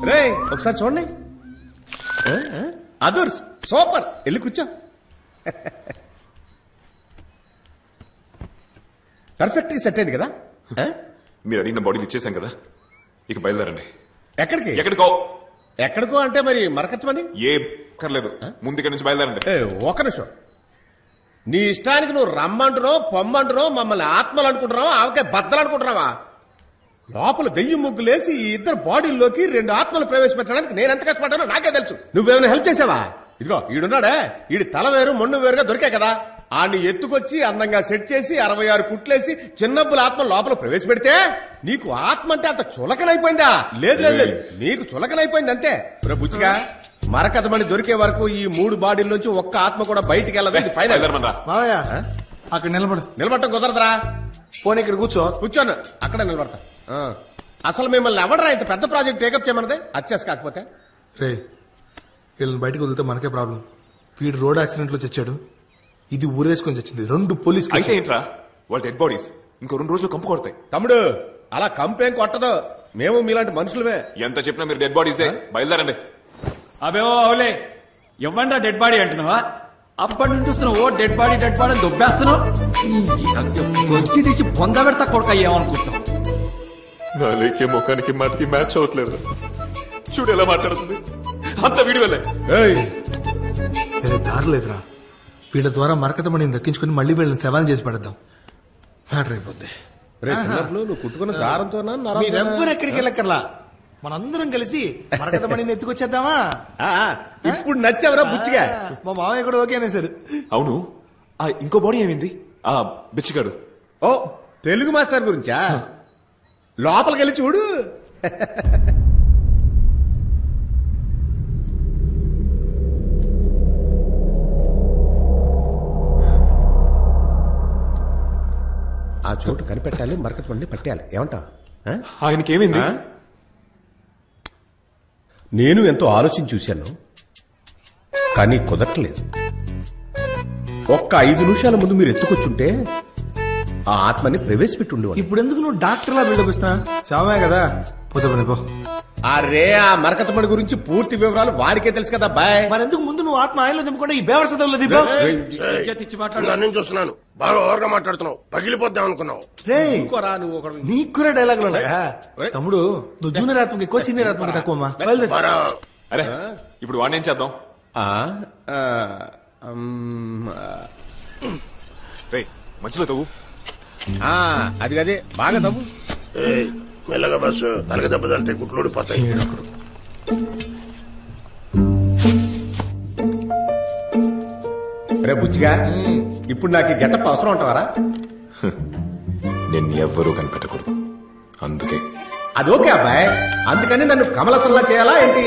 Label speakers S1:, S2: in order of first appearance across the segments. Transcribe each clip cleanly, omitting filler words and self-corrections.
S1: రే ఒకసారి చూడండి. Other super. వెళ్ళి కూర్చో. పర్ఫెక్ట్ గా సెట్ అయింది కదా.
S2: మీరు అడిగిన బాడీలు ఇచ్చేసాం కదా, ఇక బయలుదేరండి.
S1: ఎక్కడికి?
S2: ఎక్కడికో.
S1: ఎక్కడికో అంటే మరి మరకత్వమని
S2: ఏ కర్లేదు, ముందు ఇక్కడి నుంచి బయలుదేరండి.
S1: ఒక నిమిషం. నీ ఇష్టానికి నువ్వు రమ్మంటున్నావు, పొమ్మంటున్నావు, మమ్మల్ని ఆత్మలు అనుకుంటున్నావా, ఆవకే బద్దలు అనుకుంటున్నావా? లోపల దెయ్యం ముగ్గులేసి ఈ ఇద్దరు బాడీల్లోకి 2 ఆత్మలు ప్రవేశపెట్టడానికి నేను ఎంత కష్టపడ్డానో నాకే తెలుసు. నువ్వేమైనా హెల్ప్ చేసావా? ఇదిగో ఈడున్నాడే, ఈడి తల వేరు మొండు వేరుగా దొరికాయి కదా, ఆడిని ఎత్తుకొచ్చి అందంగా సెట్ చేసి 66 కుట్లేసి చిన్నబ్బుల ఆత్మ లోపల ప్రవేశపెడితే నీకు ఆత్మ అంటే అంత చులకనైపోయిందా? లేదు లేదు లేదు, నీకు చులకనైపోయింది అంతే. బుచ్చిగా మరకథమని దొరికే వరకు ఈ 3 బాడీల నుంచి ఒక్క ఆత్మ కూడా బయటికి వెళ్ళదు. ఇది ఫైనల్.
S3: అక్కడ
S1: నిలబడటం కుదరదురా.
S3: పోనీ ఇక్కడ
S1: కూర్చోను, అక్కడ నిలబడతా. అసలు మిమ్మల్ని ఎవడరా ఇంత పెద్ద ప్రాజెక్ట్ టేకప్ చేయమన్నదే? అచ్చేసి కాకపోతే
S3: రే, వీళ్ళని బయటకు వదిలితే మనకే ప్రాబ్లం. వీడు రోడ్ యాక్సిడెంట్ లో చచ్చాడు, ఇది ఊరేసుకొని చచ్చింది. 2 పోలీస్
S2: అయితే ఏంట్రా, వాళ్ళ డెడ్ బాడీస్ ఇంకో 2 రోజులు కంపు కొడతాయి.
S1: తమ్ముడు అలా కంపేం కొట్టదు, మేము మీలాంటి మనుషులమే.
S2: ఎంత చెప్పినా మీరు డెడ్ బాడీసే. బయలుదేరండి.
S4: అబే అవులే, ఇవ్వండి డెడ్ బాడీ అంటున్నావా? అప్పటి నుంచి చూస్తున్నావు, ఓ డెడ్ బాడీ దొబ్బేస్తున్నావు. కొద్ది తీసి పొంద పెడతా కొడుక ఏమనుకుంటున్నావు?
S2: నా లేకే ముఖానికి మాటికి మ్యాచ్ అవ్వట్లేదు. చూడు ఎలా మాట్లాడుతుంది, అంత వీడియోలే.
S3: వేరే దారి లేదురా, వీళ్ళ ద్వారా మరకతమణిని దక్కించుకుని మళ్ళీ వీళ్ళని సవాల్ చేసి పడేద్దాం. మ్యాటర్ అయిపోద్ది.
S1: నువ్వు కుట్టుకున్న దారంతో
S3: మీరెవ్వరు ఎక్కడికి వెళ్ళక్కర్లా, మనందరం కలిసి మరకతమణిని ఎత్తుకొచ్చేద్దామా?
S1: ఇప్పుడు నచ్చావరా బుచ్చిగా?
S3: మా మామయ్య కూడా ఓకే అనేసారు.
S2: అవును, ఆ ఇంకో బాడీ ఏమైంది? ఆ బిచ్చిగాడు.
S1: ఓ తెలుగు మాస్టర్ గురించా? లోపలికి వెళ్ళి చూడు. ఆ చోటు కనిపెట్టాలి, మరకతమణిని పట్టేయాలి. ఏమంటావు?
S2: ఆయనకి ఏమైంది?
S1: నేను ఎంతో ఆలోచన చూశాను, కానీ కుదరట్లేదు. ఒక్క 5 నిమిషాల ముందు మీరు ఎత్తుకొచ్చుంటే ఆ ఆత్మని ప్రవేశపెట్టి ఉండేవాడు.
S3: ఇప్పుడు ఎందుకు నువ్వు డాక్టర్ లా బిల్డప్ ఇస్తున్నా? చావే కదా, పోతే పో.
S1: అరే, ఆ మరకతమణి గురించి పూర్తి వివరాలు వాడికే తెలుసు కదా బాయ్.
S3: మరెందుకు ముందు నువ్వు ఆత్మ ఆయనలో దింపుకుంటే ఈ బేవర్సదవులో దింపు.
S5: నన్ను చూస్తున్నాను, బాగా ఓవర్గా మాట్లాడుతున్నావు, పగిలిపోద్దాం అనుకున్నావు.
S3: నీకు కూడా డైలాగులు ఉన్నాయా? తమ్ముడు, నువ్వు జూనియర్ ఆత్మకి ఎక్కువ, సీనియర్ ఆత్మకి తక్కువ.
S2: అరే, ఇప్పుడు వాడిని ఏం చేద్దాం? రే, మధ్యలో తవ్వు.
S1: అది కదే, బాగా తవ్వు.
S5: మెల్లగా బస్సు, తలగ దెబ్బ తలితే గుట్లు ఊడిపోతాయి.
S1: రే బుచ్చిగా, ఇప్పుడు నాకు గెటప్ అవసరం ఉంటావారా?
S2: నేను ఎవ్వరూ కనిపెట్టకూడదు, అందుకే.
S1: అది ఓకే అబ్బాయి, అందుకని నన్ను కమలసల్లా చేయాలా ఏంటి?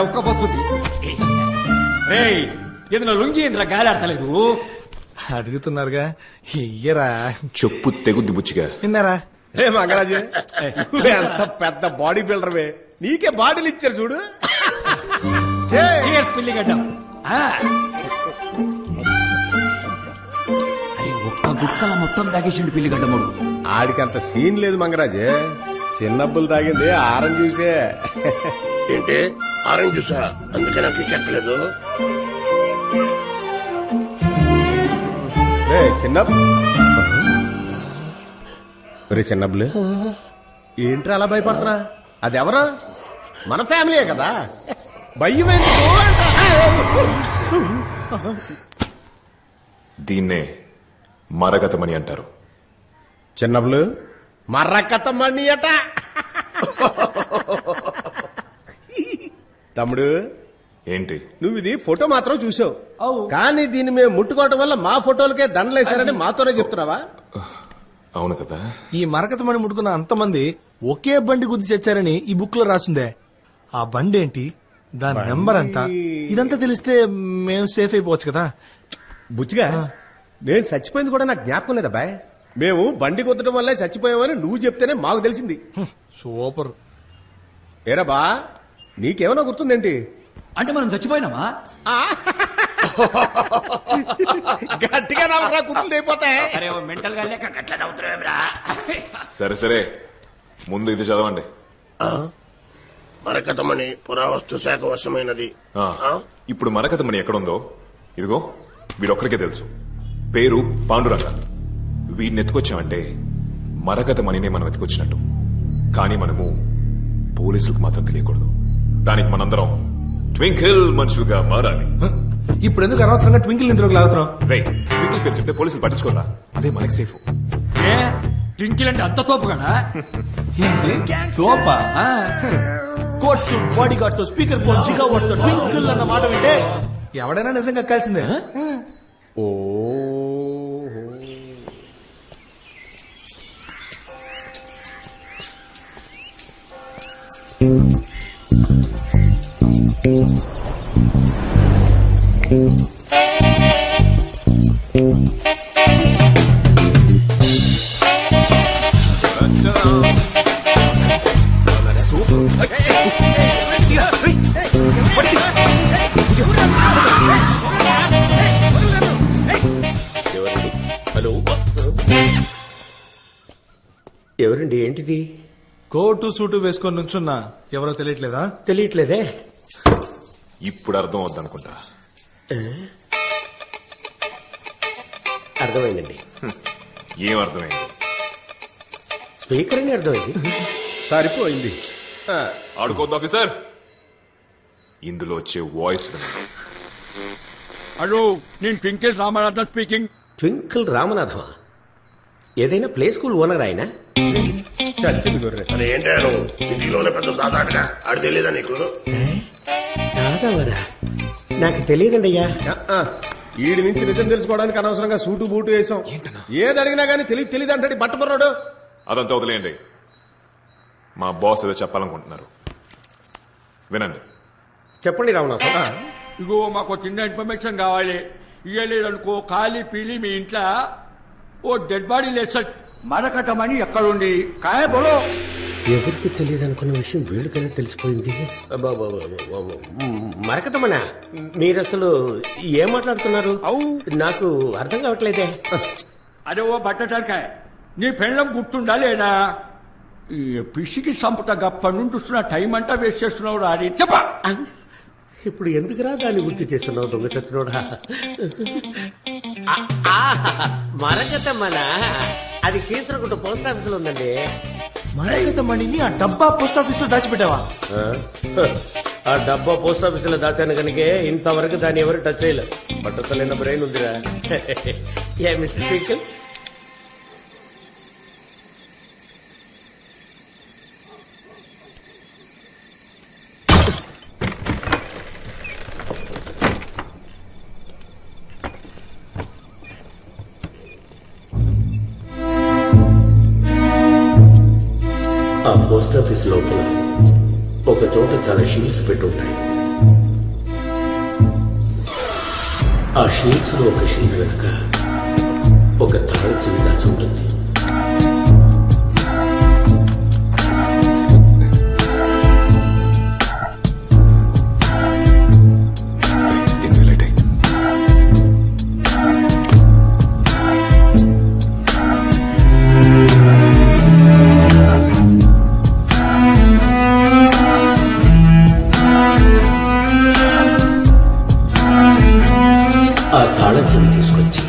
S4: ఒక్క వస్తుంది. ఏదైనా లుంగి గాలి ఆడతలేదు.
S3: అడుగుతున్నారుగా, ఇయ్యరా.
S2: చెప్పు తెగుద్ది బుచ్చిగా.
S3: విన్నారా?
S1: ఏ మగరాజు, ఎంత పెద్ద బాడీ బిల్డర్వే, నీకే బాడీలు ఇచ్చారు చూడు.
S4: పిల్లిగడ్డ ఒక్క గుక్కల మొత్తం తాగేసిండు పిల్లిగడ్డ మూడు.
S1: ఆడికంత సీన్ లేదు మంగరాజు, చిన్నబ్బులు తాగింది ఆరం జ్యూసే.
S5: ఏంటి ఆరెంజ్ జ్యూసా? అందుకే నాకు చెప్పలేదు.
S1: చిన్నబ్బులు ఏంట్రా అలా భయపడుతున్నా? అది ఎవరు? మన ఫ్యామిలీయే కదా, భయమైంది.
S2: దీన్నే మరకతమణి అంటారు.
S1: చిన్నబ్బులు, మరకతమణి అట. తమ్ముడు,
S2: ఏంటి
S1: నువ్వు ఇది ఫోటో మాత్రం చూసావు, కానీ దీన్ని మేము ముట్టుకోవటం వల్ల మా ఫోటోలకే దండలేశారని మాతోనే చెప్తున్నావా?
S2: అవును కదా.
S3: ఈ మరకతమణి ముట్టుకున్న అంతమంది ఒకే బండి గుద్ది చచ్చారని ఈ బుక్ లో రాసిందే. ఆ బండి ఏంటి, దాని నెంబర్ అంతా, ఇదంతా తెలిస్తే మేము సేఫ్ అయిపోవచ్చు కదా.
S1: బుచ్చిగా, నేను చచ్చిపోయింది కూడా నాకు జ్ఞాపకం లేదా బాయ్? మేము బండి కొత్తడం వల్లే చచ్చిపోయామని నువ్వు చెప్తేనే మాకు తెలిసింది.
S3: సూపర్.
S1: ఏరా బా, నీకేమైనా గుర్తుందేంటి?
S4: అంటే మనం చచ్చిపోయినామా?
S1: గట్టిగా నవ్వరా, గుర్తులు అయిపోతాయి.
S4: అరే మెంటల్ గా లేక గట్ల నవ్వుతున్నావురా.
S2: సరే సరే, ముందు ఇది చదవండి.
S5: మరకతమణి పురావస్తు శాఖ వశమైనది.
S2: ఇప్పుడు మరకతమణి ఎక్కడుందో ఇదిగో వీడొక్కరికే తెలుసు. పేరు పాండురంగ. వీడిని ఎత్తుకొచ్చామంటే మరకతమణినే మనం ఎత్తుకొచ్చినట్టు. కానీ మనము పోలీసులకు మాత్రం తెలియకూడదు. దానికి మనందరం ట్వింకిల్ మనుషులుగా మారాలి.
S3: ఇప్పుడు ఎందుకు అనవసరంగా ట్వింకిల్ ఇందులోకి లాగుతున్నాం?
S2: రైట్, ట్వింకిల్ పేరు చెప్తే పోలీసులు పట్టించుకోరా, అదే మనకి సేఫ్.
S4: ఏ ట్వింకిల్ అంటే అంత తోపు కదా?
S3: తోపా? Coats, body guards, speaker phone, giga watts, twinkle అన్న మాట వింటే ఎవడైనా నిజంగా ఎక్కాల్సిందే.
S1: ఓ
S5: హలో, ఎవరండి? ఏంటిది?
S3: కోటు సూటు వేసుకొని నుంచున్నా ఎవరో తెలియట్లేదా?
S5: తెలియట్లేదే.
S2: ఇప్పుడు అర్థం అవుద్దనుకుంటా.
S5: అర్థమైందండి.
S2: ఏం అర్థమైంది?
S5: స్పీకర్ అని అర్థమైంది.
S1: సరిపోయింది.
S2: ఆడుకోద్దు ఆఫీసర్. ఇందులో వచ్చే వాయిస్ వినండి.
S4: హలో, నేను ట్వింకిల్ రామనాథన్ స్పీకింగ్.
S5: ట్వింకిల్ రామనాథమా? ఏదైనా ప్లే స్కూల్ ఓనర్ ఆయన?
S1: చచ్చింది గొర్రె.
S5: అని ఏంటాను సిటీలోనే పెద్ద దాదాటుగా ఆడు తెలియదా నీకు? దాదావరా? నాకు తెలియదండి అయ్యా.
S1: ఈడి నుంచి నిజం తెలుసుకోవడానికి అనవసరంగా సూటు బూటు వేసాం. ఏది అడిగినా గానీ తెలియదు అంటే బట్టబర్రాడు.
S2: అదంతా వదిలేయండి. మా బాస్ ఏదో చెప్పాలనుకుంటున్నారు, వినండి.
S5: చెప్పండి రామనాథం.
S4: ఇగో మాకు చిన్న ఇన్ఫర్మేషన్ కావాలి. ఇయ్యలేదనుకో ఖాళీ పీలి మీ ఇంట్లో ఓ డెడ్ బాడీ లేస మరకటమని ఎక్కడుంది కాయ బోలో.
S5: ఎవరికి తెలియదు అనుకున్న విషయం వీళ్ళకైనా తెలిసిపోయింది. మరకతమనా? మీరు అసలు ఏం మాట్లాడుతున్నారు? నాకు అర్థం కావట్లేదే.
S4: అదే ఓ బట్టటానికాయ, నీ పెళ్ళం గుర్తుండా లేదా? ఈ పిసికి సంపుట గప్పటి నుండి చూస్తున్న టైం అంతా వేస్ట్ చేస్తున్నావు రాని చెప్ప.
S5: ఇప్పుడు ఎందుకురా దాన్ని గుర్తు చేస్తున్నావు దొంగ చత్రుడా? మరకతమనా? అది కీసరగుట్ట పోస్ట్ ఆఫీస్ లో ఉందండి.
S3: మరకతమణిని ఆ డబ్బా పోస్ట్ ఆఫీస్ లో దాచిపెట్టావా?
S5: ఆ డబ్బా పోస్ట్ ఆఫీస్ లో దాచాను కనుకే ఇంతవరకు దాన్ని ఎవరు టచ్ చేయలేదు. పట్టతలేని బ్రెయిన్ ఉందిరా. ఏ మిస్టర్ ట్వింకిల్, ఆ పోస్ట్ ఆఫీస్ లోపల ఒక చోట చాలా షీల్డ్స్ పెట్టుంటాయి. ఆ షీల్డ్స్ లో ఒక షీల్డ్ వెనుక ఒక తాళం చెవి దాచి ఉంటుంది. ఆ తాళం చెవి తీసుకొచ్చి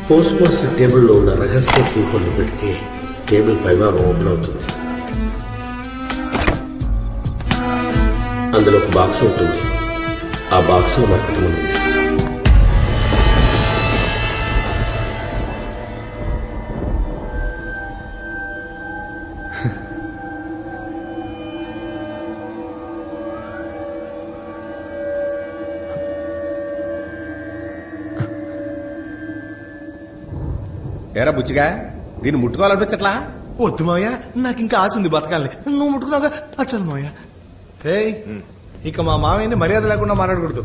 S5: పోస్ట్ మాస్టర్ టేబుల్లో ఉన్న రహస్య కీహోల్ని పెడితే టేబుల్ పైభాగం ఓపెన్ అవుతుంది. అందులో ఒక బాక్స్ ఉంటుంది. ఆ బాక్స్ లో మరకతమణి ఉంది.
S1: ఏరా బుచ్చిగా, దీన్ని ముట్టుకోవాలనిపించట్లా?
S3: వద్దు మావయ్య, నాకు ఇంకా ఆశ ఉంది బతకాలని. నువ్వు ముట్టుకున్నావుగా, అచ్చలు మావయ్య. ఇక మా మావయ్యని మర్యాద లేకుండా మాట్లాడకూడదు.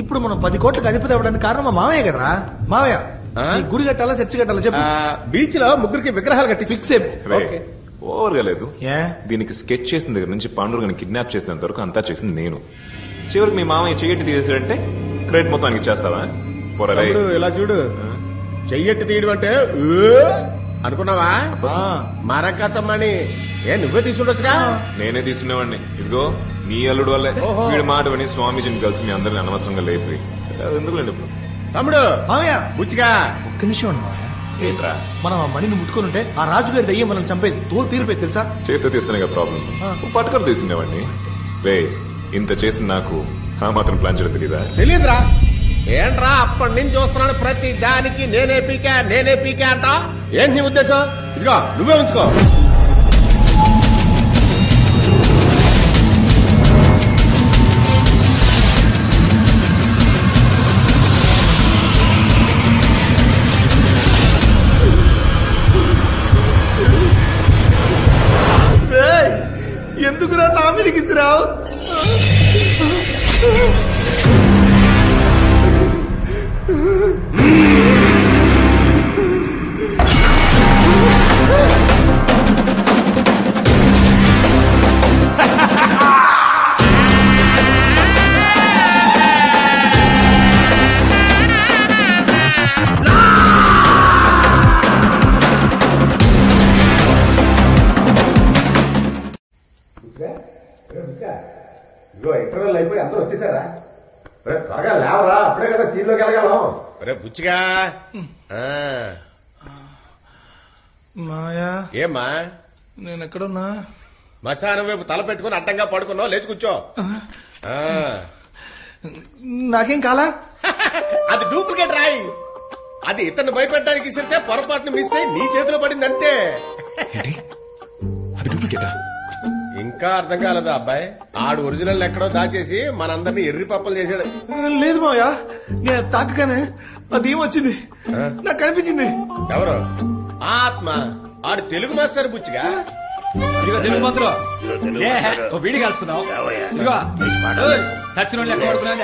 S3: ఇప్పుడు మనం 10 కోట్లకు అధిపతి అవ్వడానికి కారణం మా మావయ్య కదరా. మావయ్య నీ గుడి కట్టాలా చర్చి కట్టాలా చెప్పు.
S1: బీచ్ లో ముగ్గురికి విగ్రహాలు కట్టి
S3: ఫిక్స్
S1: ఓకే.
S2: ఓవర్ గా లేదు.
S3: ఏ
S2: దీనికి స్కెచ్ చేసిన దగ్గర నుంచి పాండురంగని కిడ్నాప్ చేసినంత వరకు అంతా చేసింది నేను. చివరికి మీ మామయ్య చెయ్యట్టి తీసేసాడంటే క్రెడిట్ మొత్తానికి ఇచ్చేస్తావా? పొరలే
S1: తమ్ముడు, ఇలా చూడు, చెయ్యట్టు తీయడం అంటే అనుకున్నావా? మరకతమ్మని నువ్వే తీసుకుండొచ్చుగా.
S2: నేనే తీసుకునేవాడిని. ఇదిగో నీ అల్లుడు వల్లే వీడి మాట విని స్వామీజీని కలిసి మీ అందరిని అనవసరంగా లేపి ఎందుకులేండి ఇప్పుడు.
S1: తమ్ముడు
S3: మామయ్య
S1: బుచ్చిగా
S3: ఒక్క నిమిషం అండి మామయ్య.
S2: ఏంట్రా
S3: మనం ఆ మణిని ముట్టుకుని ఉంటే ఆ రాజుగారి దయ్యం మనల్ని చంపేది. తోలు తీరిపోయి తెలుసా?
S2: చేతితో తీస్తేనే ప్రాబ్లం. పట్టుకొని తీసుకునేవాడిని. రే ఇంత చేసి నాకు ఆ మాత్రం ప్లాన్ చేయడం తెలీదా?
S1: తెలీదురా. ఏంట్రా అప్పటి నుంచి చూస్తున్నాను, ప్రతి దానికి నేనే పీకా అంట. ఏంటి నీ ఉద్దేశం? ఇదిగో నువ్వే ఉంచుకో.
S3: ఎందుకురా నా మీదకి ఇసిరావు?
S1: ఇదిగో ఇంటర్వెల్ అయిపోయి అందరూ వచ్చేసారా? త్వరగా లేవరా, అప్పుడే కదా సీన్ లోకి వెళ్ళగలం. రే బుచ్చిగా.
S3: మాయా
S1: ఏమ్మా
S3: నేను ఎక్కడున్నా?
S1: మశానం వైపు తల పెట్టుకుని అడ్డంగా పడుకున్నావు, లేచి కూర్చో.
S3: నాకేం కాలా?
S1: అది డూప్లికేట్ రాయి. అది ఇతన్ని భయపెట్టడానికి ఇస్తే పొరపాటును మిస్ అయి నీ చేతిలో పడింది అంతే.
S2: అది డూప్లికేటా?
S1: ఇంకా అర్థం కాలేదా అబ్బాయి? ఆడు ఒరిజినల్ ఎక్కడో దాచేసి మనందరినీ ఎర్రి పప్పలు చేశాడు.
S3: లేదు మాయా, నేను తాకగానే అది ఏమొచ్చింది నాకు కనిపించింది.
S1: ఎవరు? ఆత్మ. ఆడు తెలుగు మాస్టర్ బుచ్చిగా.
S4: ఇదిగో తెలుగు మంత్రులు వీడి కలుసుకుందాం. ఇదిగో సచిన లెక్క పడుకున్నా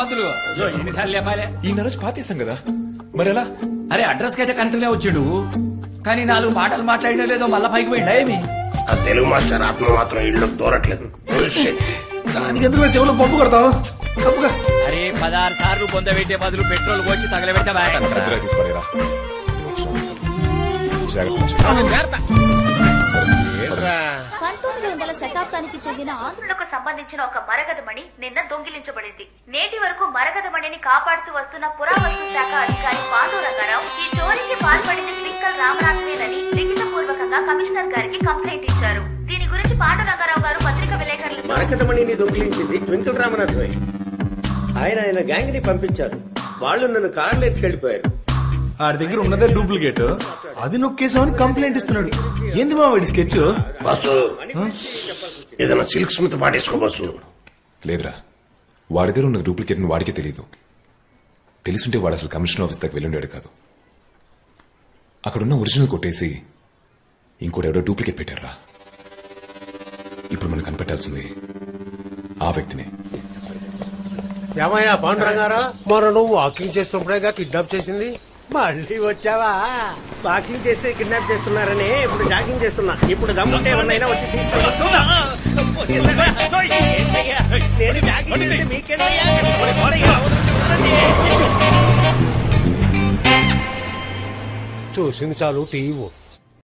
S4: పంతులు ఎన్నిసార్లు లేపాలే.
S2: ఈ రోజు పాతేసాం కదా, మరి ఎలా?
S4: అరే అడ్రస్ కి అయితే కంట్రీనే వచ్చిండు, కానీ 4 మాటలు మాట్లాడినా లేదో మళ్ళా పైకి పోయిండా ఏమి?
S5: ఆ తెలుగు మాస్టర్ ఆత్మ మాత్రం ఇళ్ళు దూరట్లేదు.
S3: దానికి ఎందుకు చెవులు పంపు కొడతావు? తప్పుగా.
S4: అరే 16 సార్లు పొందబెట్టే బదులు పెట్రోల్ పోసి తగలబెట్టా.
S6: 1900వ శతాబ్దానికి చెందిన ఆంధ్రులకు సంబంధించిన ఒక మరగదమణి నిన్న దొంగిలించబడింది. నేటి వరకు మరగదమణిని కాపాడుతూ వస్తున్న పురావస్తు శాఖ అధికారి పాండురంగారావు ఈ చోరీకి పాల్పడింది ట్వింకల్ రామనాథ్వేనని లిఖితపూర్వకంగా కమిషనర్ గారికి కంప్లైంట్ ఇచ్చారు. దీని గురించి పాండురంగారావు గారు పత్రికా విలేకరులకు
S5: మరకతమణిని దొంగిలించింది ట్వింకల్ రామనాథ్వే. ఆయన గ్యాంగ్ ని పంపించారు. వాళ్ళు నన్ను కార్లో ఎత్తుకెళ్లిపోయారు.
S3: ఆడి దగ్గర ఉన్నదే డూప్లికేట్, అది నొక్కేసామని కంప్లైంట్ ఇస్తున్నాడు. ఏంది మా వాడి స్కెచ్?
S5: బస్సు ఏదైనా సిల్క్ స్మిత్ పాడేసుకో బస్సు.
S2: లేదురా, వాడి దగ్గర ఉన్న డూప్లికేట్ ని వాడికే తెలియదు. తెలుసుంటే వాడు అసలు కమిషనర్ ఆఫీస్ దగ్గర వెళ్ళుండాడు కాదు. అక్కడున్న ఒరిజినల్ కొట్టేసి ఇంకోటి ఎవడో డూప్లికేట్ పెట్టారా. ఇప్పుడు మనం కనిపెట్టాల్సింది ఆ వ్యక్తినే.
S5: ఏమయ్యా పాండురంగారా, మరి నువ్వు వాకింగ్ చేస్తున్నప్పుడేగా కిడ్నాప్ చేసింది? మళ్ళీ వచ్చావా? వాకింగ్ చేస్తే కిడ్నాప్ చేస్తున్నారని ఇప్పుడు జాగింగ్ చేస్తున్నా. ఇప్పుడు దమ్ముంటే ఎవరినైనా వచ్చి చూసింది చాలు టీవీ